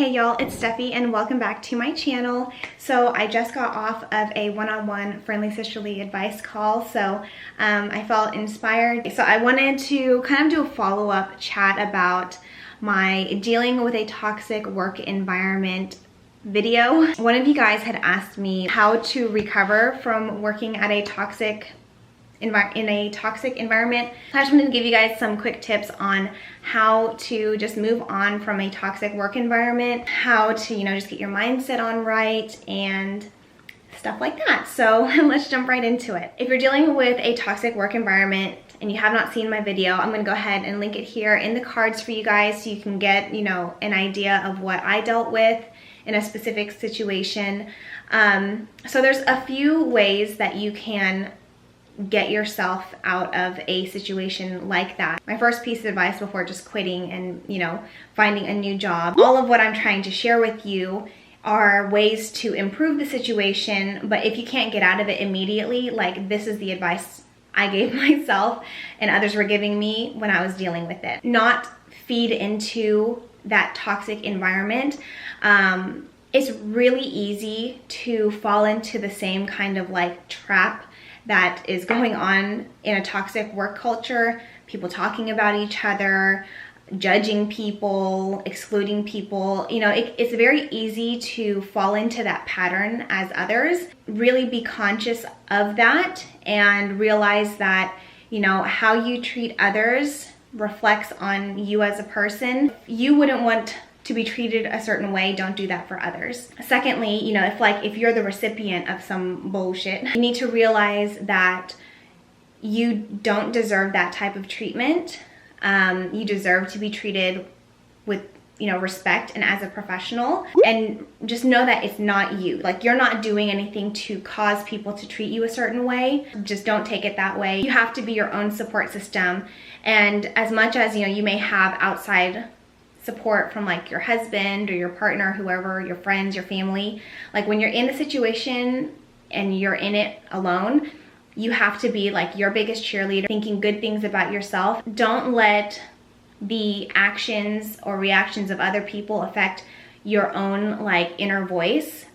Hey y'all, it's Steffi and welcome back to my channel. So I just got off of a one-on-one friendly sisterly advice call, so I felt inspired. So I wanted to kind of do a follow-up chat about my dealing with a toxic work environment video. One of you guys had asked me how to recover from working at a toxic environment. I just wanted to give you guys some quick tips on how to just move on from a toxic work environment, how to, just get your mindset on right and stuff like that. So let's jump right into it. If you're dealing with a toxic work environment and you have not seen my video, I'm gonna go ahead and link it here in the cards for you guys so you can get, an idea of what I dealt with in a specific situation. So there's a few ways that you can get yourself out of a situation like that. My first piece of advice before just quitting and, finding a new job, all of what I'm trying to share with you are ways to improve the situation, but if you can't get out of it immediately, like this is the advice I gave myself and others were giving me when I was dealing with it. Not feed into that toxic environment. It's really easy to fall into the same kind of trap that is going on in a toxic work culture. People talking about each other, judging people, excluding people. It's very easy to fall into that pattern as others. Really be conscious of that and realize that, how you treat others reflects on you as a person. You wouldn't want to be treated a certain way, don't do that for others. Secondly, if you're the recipient of some bullshit, you need to realize that you don't deserve that type of treatment. You deserve to be treated with, respect and as a professional, and just know that it's not you. You're not doing anything to cause people to treat you a certain way. Just don't take it that way. You have to be your own support system. And as much as, you may have outside support from your husband or your partner, whoever, your friends, your family, when you're in the situation and you're in it alone, you have to be your biggest cheerleader, thinking good things about yourself. Don't let the actions or reactions of other people affect your own inner voice.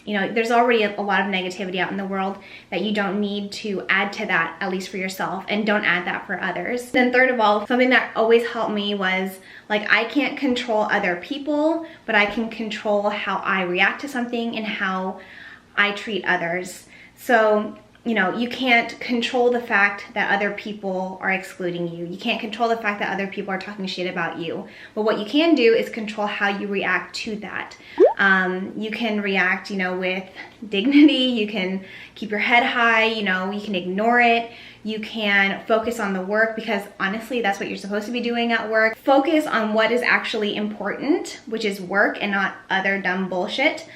There's already a lot of negativity out in the world that you don't need to add to that, at least for yourself, and don't add that for others. Then third of all, something that always helped me was I can't control other people, but I can control how I react to something and how I treat others. So, you can't control the fact that other people are excluding you. You can't control the fact that other people are talking shit about you. But what you can do is control how you react to that. You can react, with dignity. You can keep your head high, you can ignore it. You can focus on the work, because honestly, that's what you're supposed to be doing at work. Focus on what is actually important, which is work and not other dumb bullshit.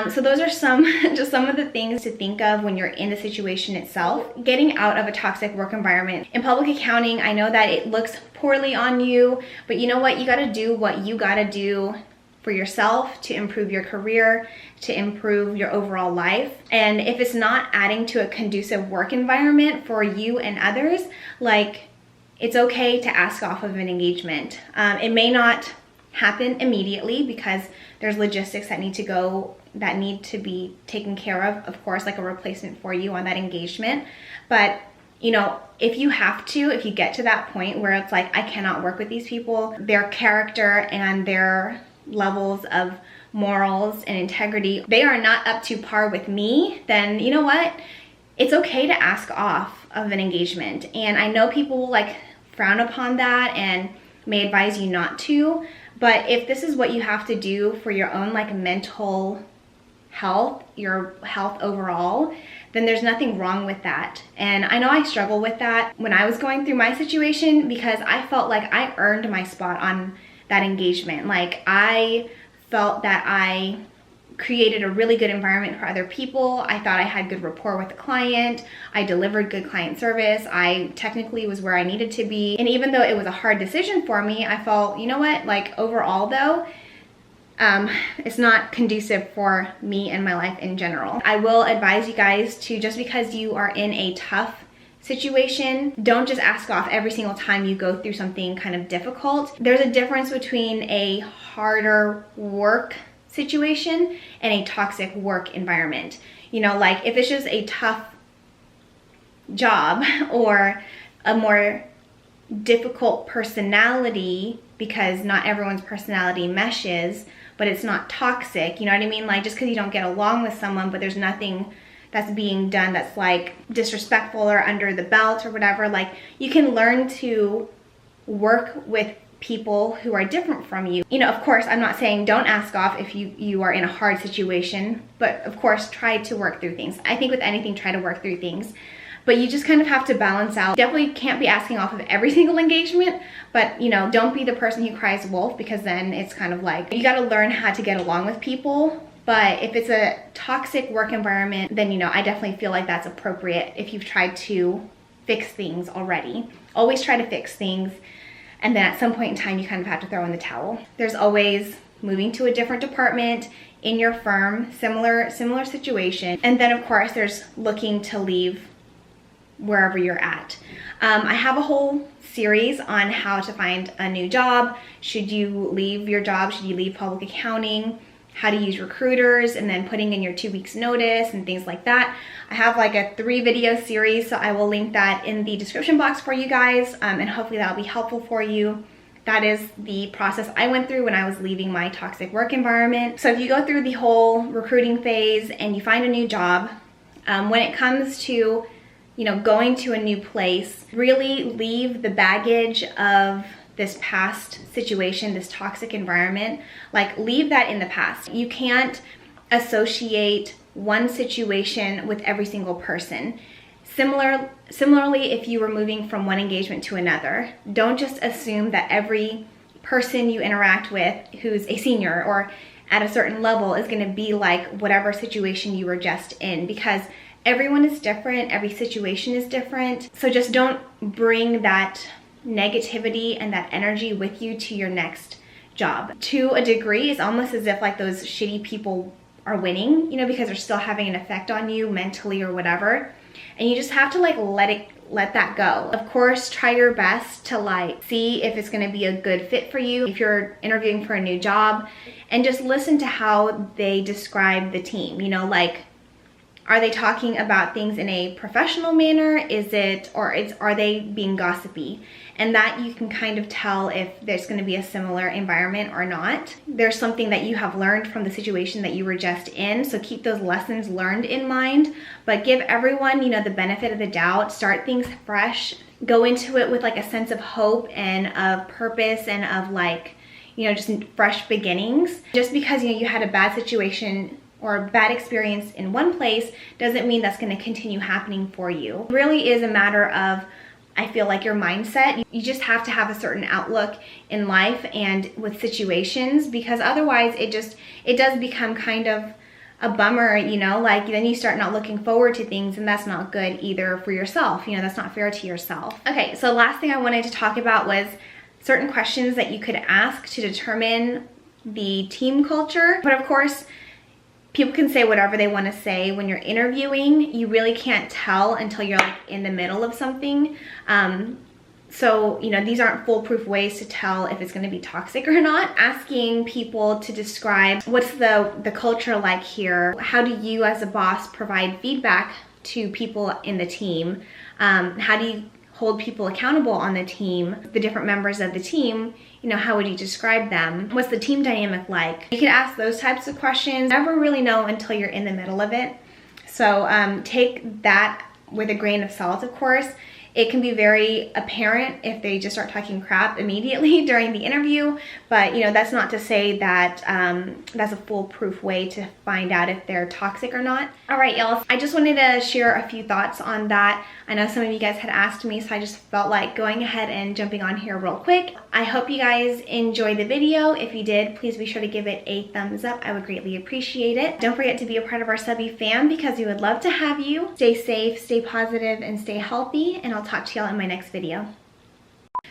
So those are just some of the things to think of when you're in the situation itself. Getting out of a toxic work environment. In public accounting, I know that it looks poorly on you, but you know what? You gotta do what you gotta do for yourself to improve your career, to improve your overall life. And if it's not adding to a conducive work environment for you and others, it's okay to ask off of an engagement. It may not happen immediately because there's logistics that need to be taken care of course, a replacement for you on that engagement. But if you get to that point where it's I cannot work with these people, their character and their levels of morals and integrity, they are not up to par with me, then you know what? It's okay to ask off of an engagement. And I know people will frown upon that and may advise you not to, but if this is what you have to do for your own mental health, your health overall, then there's nothing wrong with that. And I know I struggle with that when I was going through my situation, because I felt like I earned my spot on that engagement. I felt that I created a really good environment for other people. I thought I had good rapport with the client. I delivered good client service. I technically was where I needed to be. And even though it was a hard decision for me, I felt, you know what, overall though, it's not conducive for me and my life in general. I will advise you guys to, just because you are in a tough situation, don't just ask off every single time you go through something kind of difficult. There's a difference between a harder work situation and a toxic work environment. You know, like if it's just a tough job or a more difficult personality, because not everyone's personality meshes, but it's not toxic, you know what I mean? Like just because you don't get along with someone, but there's nothing that's being done that's like disrespectful or under the belt or whatever, like you can learn to work with people who are different from you. You know, of course, I'm not saying don't ask off if you are in a hard situation, but of course, try to work through things. I think with anything, try to work through things. But you just kind of have to balance out. Definitely can't be asking off of every single engagement, but you know, don't be the person who cries wolf, because then it's kind of like, you gotta learn how to get along with people. But if it's a toxic work environment, then you know, I definitely feel like that's appropriate if you've tried to fix things already. Always try to fix things, and then at some point in time, you kind of have to throw in the towel. There's always moving to a different department in your firm, similar situation. And then of course, there's looking to leave wherever you're at. I have a whole series on how to find a new job. Should you leave your job? Should you leave public accounting? How to use recruiters, and then putting in your 2 weeks notice and things like that. I have like a 3-video series, so I will link that in the description box for you guys, and hopefully that'll be helpful for you. That is the process I went through when I was leaving my toxic work environment. So if you go through the whole recruiting phase and you find a new job, when it comes to, you know, going to a new place, really leave the baggage of this past situation, this toxic environment, like leave that in the past. You can't associate one situation with every single person. Similarly, if you were moving from one engagement to another, don't just assume that every person you interact with who's a senior or at a certain level is going to be like whatever situation you were just in, because everyone is different, every situation is different. So just don't bring that negativity and that energy with you to your next job. To a degree, it's almost as if like those shitty people are winning, you know, because they're still having an effect on you mentally or whatever. And you just have to like let that go. Of course, try your best to like see if it's going to be a good fit for you if you're interviewing for a new job, and just listen to how they describe the team. You know, like, are they talking about things in a professional manner? Are they being gossipy? And that you can kind of tell if there's going to be a similar environment or not. There's something that you have learned from the situation that you were just in, so keep those lessons learned in mind, but give everyone, you know, the benefit of the doubt. Start things fresh. Go into it with like a sense of hope and of purpose and of like, you know, just fresh beginnings. Just because, you know, you had a bad situation or a bad experience in one place doesn't mean that's going to continue happening for you. It really is a matter of, I feel like, your mindset. You just have to have a certain outlook in life and with situations, because otherwise it does become kind of a bummer, you know, like then you start not looking forward to things, and that's not good either for yourself. You know, that's not fair to yourself. Okay, so last thing I wanted to talk about was certain questions that you could ask to determine the team culture. But of course, people can say whatever they want to say when you're interviewing. You really can't tell until you're like in the middle of something. So, you know, these aren't foolproof ways to tell if it's going to be toxic or not. Asking people to describe what's the culture like here. How do you as a boss provide feedback to people in the team? How do you hold people accountable on the team? The different members of the team, you know, how would you describe them? What's the team dynamic like? You can ask those types of questions. Never really know until you're in the middle of it. So take that with a grain of salt, of course. It can be very apparent if they just start talking crap immediately during the interview, but you know, that's not to say that that's a foolproof way to find out if they're toxic or not. All right, y'all, I just wanted to share a few thoughts on that. I know some of you guys had asked me, so I just felt like going ahead and jumping on here real quick. I hope you guys enjoyed the video. If you did, please be sure to give it a thumbs up. I would greatly appreciate it. Don't forget to be a part of our subby fam, because we would love to have you. Stay safe, stay positive, and stay healthy, and I'll talk to y'all in my next video.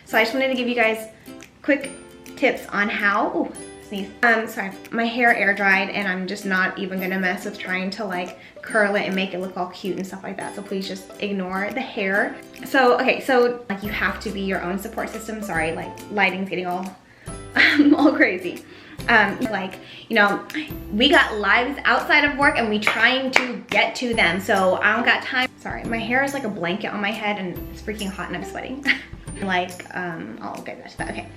So I just wanted to give you guys quick tips on how, sneeze. Sorry, my hair air dried and I'm just not even gonna mess with trying to like curl it and make it look all cute and stuff like that. So please just ignore the hair. So, okay, so like you have to be your own support system. Sorry, like lighting's getting all, all crazy. Like, you know, we got lives outside of work and we trying to get to them. So I don't got time. Sorry, my hair is like a blanket on my head and it's freaking hot and I'm sweating. Like, I'll get back to that, okay.